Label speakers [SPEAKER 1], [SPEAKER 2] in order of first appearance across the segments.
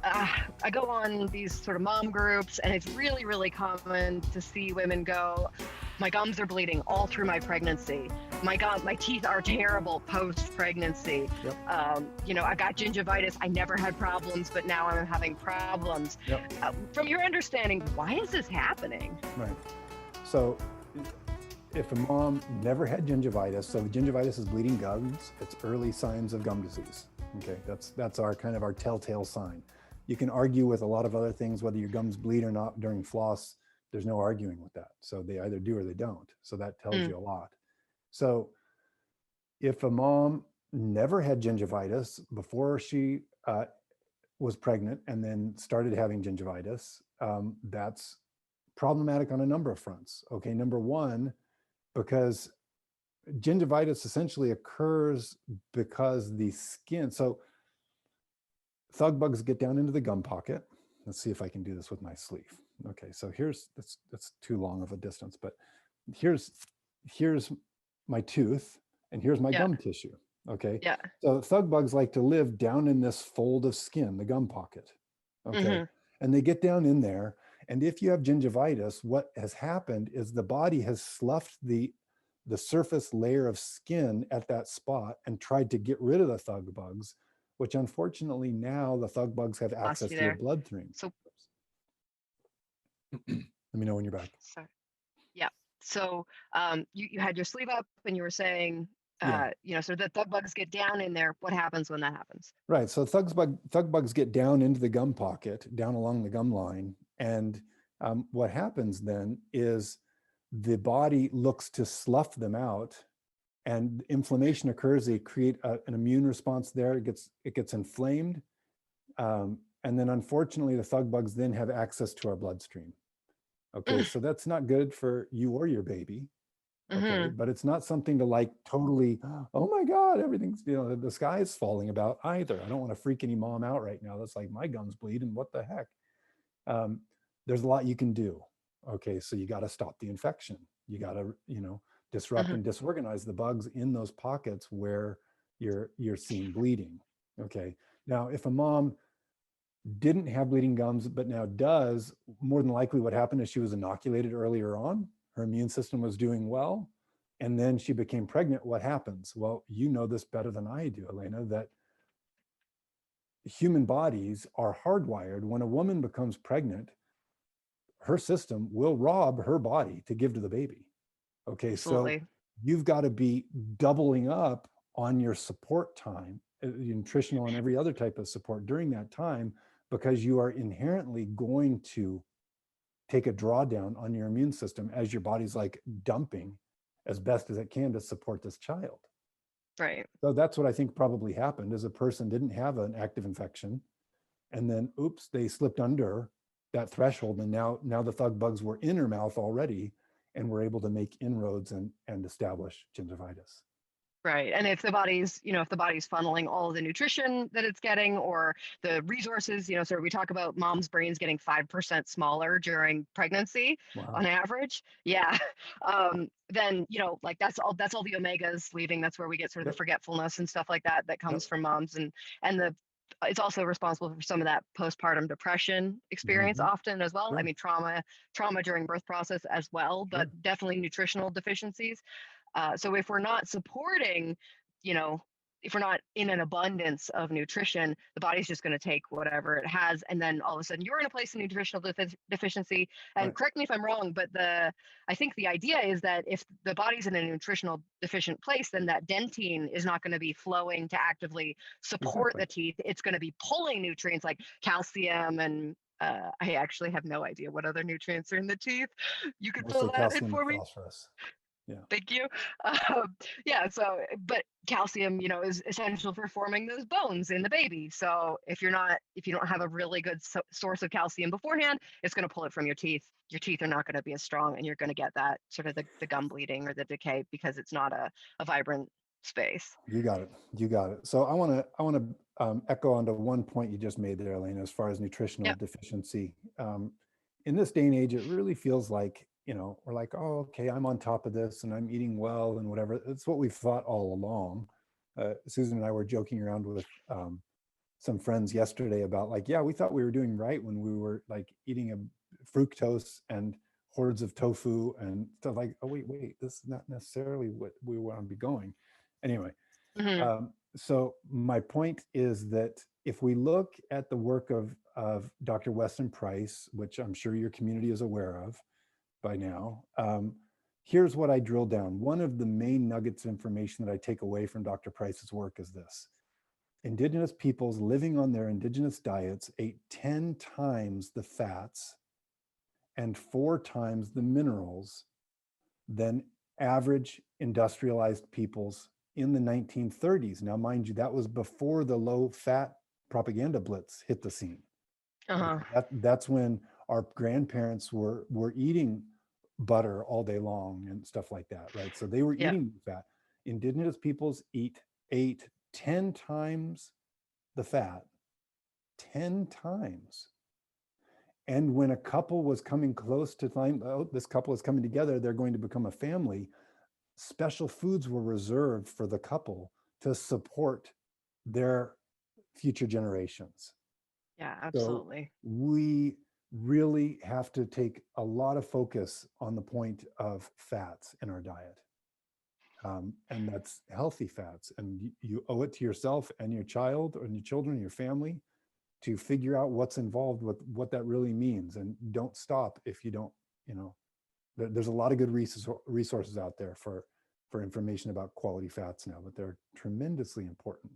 [SPEAKER 1] I go on these sort of mom groups, and it's really, really common to see women go, my gums are bleeding all through my pregnancy. My teeth are terrible post-pregnancy.
[SPEAKER 2] Yep.
[SPEAKER 1] I got gingivitis. I never had problems, but now I'm having problems.
[SPEAKER 2] Yep.
[SPEAKER 1] From your understanding, why is this happening?
[SPEAKER 2] Right. So if a mom never had gingivitis, so gingivitis is bleeding gums, it's early signs of gum disease. Okay, that's our kind of our telltale sign. You can argue with a lot of other things, whether your gums bleed or not during floss. There's no arguing with that. So they either do or they don't. So that tells you a lot. So if a mom never had gingivitis before she was pregnant and then started having gingivitis, that's problematic on a number of fronts. Okay, number one, because gingivitis essentially occurs because the skin, so thug bugs get down into the gum pocket. Let's see if I can do this with my sleeve. Okay, so that's too long of a distance, but here's my tooth and here's my gum tissue. Okay.
[SPEAKER 1] Yeah.
[SPEAKER 2] So thug bugs like to live down in this fold of skin, the gum pocket. Okay. And they get down in there. And if you have gingivitis, what has happened is the body has sloughed the surface layer of skin at that spot and tried to get rid of the thug bugs, which unfortunately now the thug bugs have access to your bloodstream.
[SPEAKER 1] So
[SPEAKER 2] let me know when you're back.
[SPEAKER 1] Sorry. Yeah. So you had your sleeve up and you were saying, so the thug bugs get down in there. What happens when that happens?
[SPEAKER 2] Right. So thug bugs get down into the gum pocket, down along the gum line. And what happens then is the body looks to slough them out and inflammation occurs. They create an immune response there. It gets inflamed. And then unfortunately, the thug bugs then have access to our bloodstream. Okay, so that's not good for you or your baby. Okay, but it's not something to like totally, oh my God, everything's, the sky is falling about either. I don't want to freak any mom out right now. That's like, my gums bleed and what the heck? There's a lot you can do. Okay, so you got to stop the infection. You got to, disrupt and disorganize the bugs in those pockets where you're seeing bleeding. Okay, now if a mom didn't have bleeding gums, but now does, more than likely what happened is she was inoculated earlier on. Her immune system was doing well. And then she became pregnant. What happens? Well, you know this better than I do, Elena, that human bodies are hardwired. When a woman becomes pregnant, her system will rob her body to give to the baby. Okay,
[SPEAKER 1] Absolutely.
[SPEAKER 2] So you've got to be doubling up on your support time, nutritional and every other type of support during that time, because you are inherently going to take a drawdown on your immune system as your body's like dumping as best as it can to support this child.
[SPEAKER 1] Right.
[SPEAKER 2] So that's what I think probably happened is a person didn't have an active infection and then, oops, they slipped under that threshold. And now the thug bugs were in her mouth already and were able to make inroads and establish gingivitis.
[SPEAKER 1] Right. And if the body's funneling all of the nutrition that it's getting or the resources, so we talk about mom's brains getting 5% smaller during pregnancy on average. Yeah. Then, like that's all the omegas leaving. That's where we get sort of the forgetfulness and stuff like that comes from moms. And it's also responsible for some of that postpartum depression experience often as well.
[SPEAKER 2] Sure.
[SPEAKER 1] I mean, trauma during birth process as well, but definitely nutritional deficiencies. So if we're not supporting, if we're not in an abundance of nutrition, the body's just going to take whatever it has. And then all of a sudden you're in a place of nutritional deficiency. And correct me if I'm wrong, but I think the idea is that if the body's in a nutritional deficient place, then that dentine is not going to be flowing to actively support the teeth. It's going to be pulling nutrients like calcium and I actually have no idea what other nutrients are in the teeth. You could fill that in for me.
[SPEAKER 2] Phosphorus. Yeah.
[SPEAKER 1] Thank you. But calcium, is essential for forming those bones in the baby. So if you don't have a really good source of calcium beforehand, it's going to pull it from your teeth. Your teeth are not going to be as strong, and you're going to get that sort of the gum bleeding or the decay because it's not a vibrant space.
[SPEAKER 2] You got it. So I want to echo onto one point you just made there, Elena, as far as nutritional deficiency. In this day and age, it really feels like, we're like, oh, okay, I'm on top of this and I'm eating well and whatever. It's what we've thought all along. Susan and I were joking around with some friends yesterday about like, yeah, we thought we were doing right when we were like eating a fructose and hordes of tofu and stuff like, oh, wait, this is not necessarily what we want to be going. Anyway, so my point is that if we look at the work of Dr. Weston Price, which I'm sure your community is aware of by now, here's what I drill down. One of the main nuggets of information that I take away from Dr. Price's work is this. Indigenous peoples living on their indigenous diets ate 10 times the fats and 4 times the minerals than average industrialized peoples in the 1930s. Now, mind you, that was before the low fat propaganda blitz hit the scene. That's when our grandparents were eating butter all day long and stuff like that, right? So they were eating fat. Indigenous peoples ate 10 times the fat, 10 times. And when a couple was coming close to time, oh, this couple is coming together, they're going to become a family, special foods were reserved for the couple to support their future generations.
[SPEAKER 1] Yeah, absolutely.
[SPEAKER 2] So we really have to take a lot of focus on the point of fats in our diet. And that's healthy fats. And you owe it to yourself and your child and your children, your family, to figure out what's involved with what that really means. And don't stop if you don't, there's a lot of good resources out there for information about quality fats now, but they're tremendously important.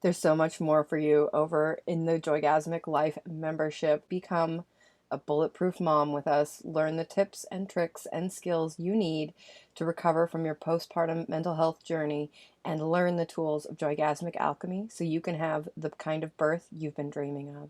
[SPEAKER 3] There's so much more for you over in the Joygasmic Life membership. Become a bulletproof mom with us. Learn the tips and tricks and skills you need to recover from your postpartum mental health journey, and learn the tools of Joygasmic alchemy so you can have the kind of birth you've been dreaming of.